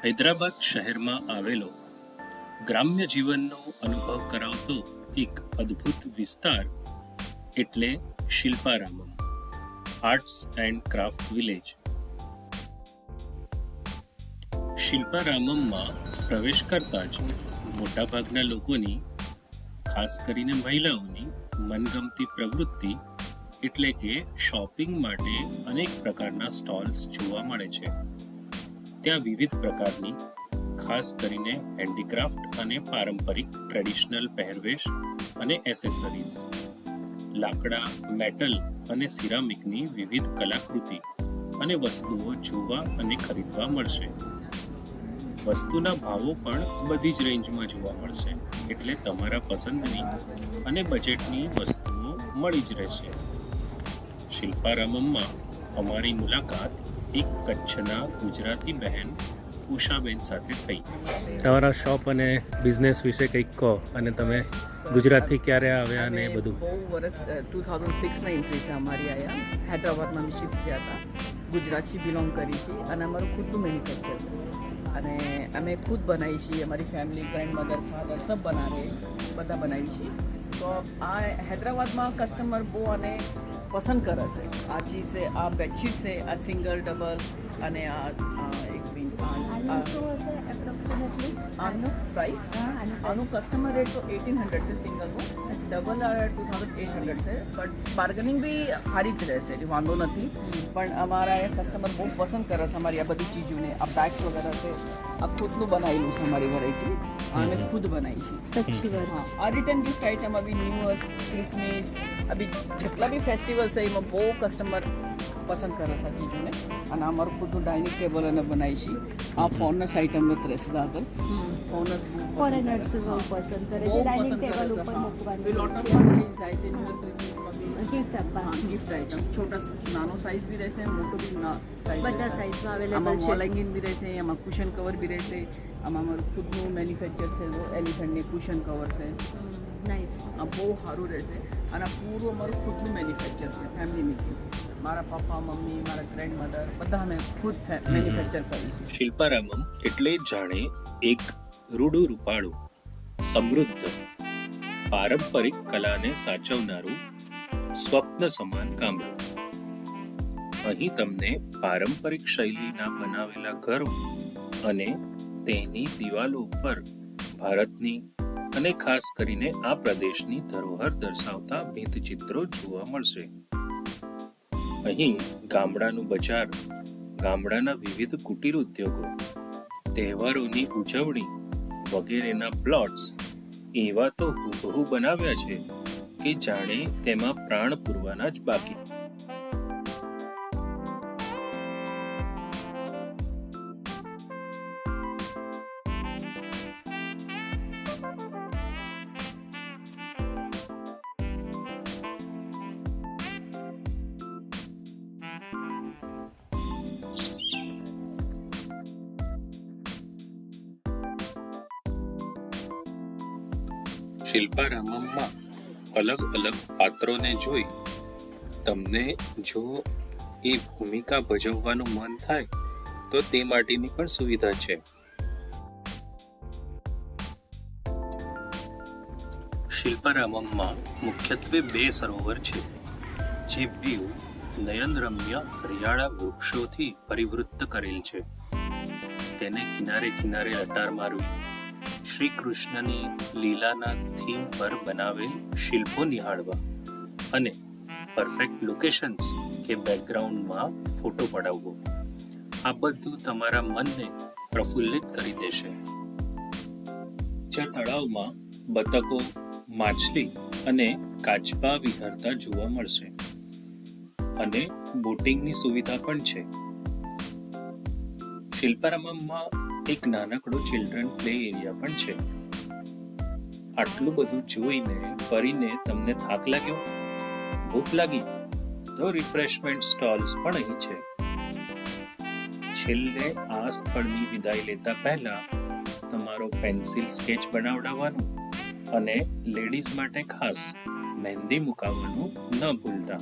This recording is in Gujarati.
હૈદરાબાદ શહેરમાં આવેલો ગ્રામ્ય જીવનનો અનુભવ કરાવતો એક અદ્ભુત વિસ્તાર એટલે શિલ્પારામમ આર્ટ્સ એન્ડ ક્રાફ્ટ વિલેજ. શિલ્પારામમમાં પ્રવેશ કરતા જ મોટાભાગના લોકોની, ખાસ કરીને મહિલાઓની મનગમતી પ્રવૃત્તિ એટલે કે શોપિંગ માટે અનેક પ્રકારના સ્ટોલ્સ જોવા મળે છે. ત્યાં વિવિધ પ્રકારની, ખાસ કરીને હેન્ડીક્રાફ્ટ અને પારંપરિક ટ્રેડિશનલ પહેરવેશ અને એસેસરીઝ, લાકડા, મેટલ અને સિરામિકની વિવિધ કલાકૃતિ અને વસ્તુઓ જોવા અને ખરીદવા મળશે. વસ્તુના ભાવો પણ બધી જ રેન્જમાં જોવા મળશે, એટલે તમારા પસંદની અને બજેટની વસ્તુઓ મળી જ રહેશે. શિલ્પારામમમાં અમારી મુલાકાત એક કચ્છના ગુજરાતી બહેન ઉષાબેન સાથે થઈ. તમારા શોપ અને બિઝનેસ વિશે કંઈક કહો, અને તમે ગુજરાતથી ક્યારે આવ્યા અને એ બધું. બહુ વર્ષ 2006ના એન્ટ્રી છે અમારી અહીંયા. હૈદરાબાદમાં અમે શિફ્ટ થયા હતા. ગુજરાતથી બિલોંગ કરી છીએ અને અમારું ખુદનું મેન્યુફેક્ચર છે અને અમે ખુદ બનાવી છીએ. અમારી ફેમિલી, ગ્રેન્ડમધર, ફાધર સબ બનાવે, બધા બનાવી છીએ. તો આ હૈદરાબાદમાં કસ્ટમર બહુ અને પસંદ કરે છે. આ ચીઝ છે, આ બેડશીટ છે, આ સિંગલ, ડબલ અને આ એક મિનિટ આનું પ્રાઇસ, આનું કસ્ટમર રેટ તો 1800 છે સિંગલનું, ડબલ 2800 છે. બટ બાર્ગેનિંગ બી સારી જ રહેશે, એટલે વાંધો નથી. પણ અમારા કસ્ટમર બહુ પસંદ કરે છે અમારી આ બધી ચીજોને. આ બેગ્સ વગેરે છે, આ ખુદનું બનાવેલું છે અમારી વેરાયટી, અમે ખુદ બનાવી છે. હા, આ રિટર્ન ગિફ્ટ આઇટમ અભી ન્યૂ યર્સ, ક્રિસમસ, અભી જેટલા બી ફેસ્ટિવલ છે એમાં બહુ કસ્ટમર પસંદ કરે છે આ ચીજોને. અને અમારું ખુદનું ડાઇનિંગ ટેબલ અને બનાવી છીએ. આ ફોનસ આઇટમ નથી રહેશે દાદર. ફોનસ ફોરેનર્સ બહુ પસંદ કરે છે ડાઇનિંગ ટેબલ ઉપર મૂકવાની. લોટ ઓફ ફંક્શન જાય છે ન્યૂ યર, ક્રિસમસમાં બી ગિફ્ટ આપવાની. ગિફ્ટ આઇટમ છોટા નાનો સાઇઝ બી રહેશે, મોટો બી સાઇઝ, બધા સાઇઝમાં અવેલેબલ આમાં છે. વોલ હેંગિંગ બી રહેશે, આમાં કુશન કવર બી રહેશે. આમાં અમારું ખુદનું મેન્યુફેક્ચર છે, એલિફન્ટની કુશન કવર છે. નાઇસ. આ બહુ સારું રહેશે અને આ પૂરું અમારું ખુદનું મેન્યુફેક્ચર છે ફેમિલી મીટિંગ. મારા પપ્પા, મમ્મી, મારા ગ્રેન્ડમધર બધા અમે ખુદ મેન્યુફેક્ચર કરીશું. શિલ્પારામમ એટલે જાણે એક રૂડું રૂપાળું, સમૃદ્ધ, પારંપરિક કલાને સાચવનારું સ્વપ્ન સમાન ગામડું. અહીં તમને પારંપરિક શૈલીના બનાવેલા ઘરો અને તેની દિવાલો ઉપર ભારતની અને ખાસ કરીને આ પ્રદેશની ધરોહર દર્શાવતા ભીંતચિત્રો જોવા મળશે. અહીં ગામડાનું બજાર, ગામડાના વિવિધ કુટીર ઉદ્યોગો, તહેવારોની ઉજવણી વગેરેના પ્લોટ્સ એવા તો હુબહુ બનાવ્યા છે કે જાણે તેમાં પ્રાણ પૂરવાના જ બાકી. શિલ્પારામમમાં અલગ અલગ પાત્રોને જોઈ તમને જો એ ભૂમિકા ભજવવાનું મન થાય તો તે માટેની પણ સુવિધા છે. શિલ્પારામમમાં મુખ્યત્વે 2 સરોવર છે, જે બેઉ નયનરમ્ય હરિયાળા વૃક્ષોથી પરિવૃત્ત કરેલ છે. તેને કિનારે કિનારે લટાર મારવી, શ્રી કૃષ્ણની લીલાના થીમ પર બનાવેલ શિલ્પો નિહાળવા અને પરફેક્ટ લોકેશન્સ કે બેકગ્રાઉન્ડમાં ફોટો પડાવવો, આ બધું તમારા મનને પ્રફુલ્લિત કરી દેશે. જ્યાં તળાવમાં બતકો, માછલી અને કાચબા વિહરતા જોવા મળશે અને બોટિંગની સુવિધા પણ છે. શિલ્પારામમમાં એક નાનકડો ચિલ્ડ્રન પ્લે એરિયા પણ છે. આટલું બધું જોઈને ફરીને તમને થાક લાગ્યો, ભૂખ લાગી, તો રિફ્રેશમેન્ટ સ્ટોલ્સ પણ અહીં છે. છેલ્લે આ સ્થળની વિદાય લેતા પહેલા તમારો પેન્સિલ સ્કેચ બનાવડાવવાનું અને લેડીઝ માટે ખાસ મહેંદી મુકાવવાનું ન ભૂલતા.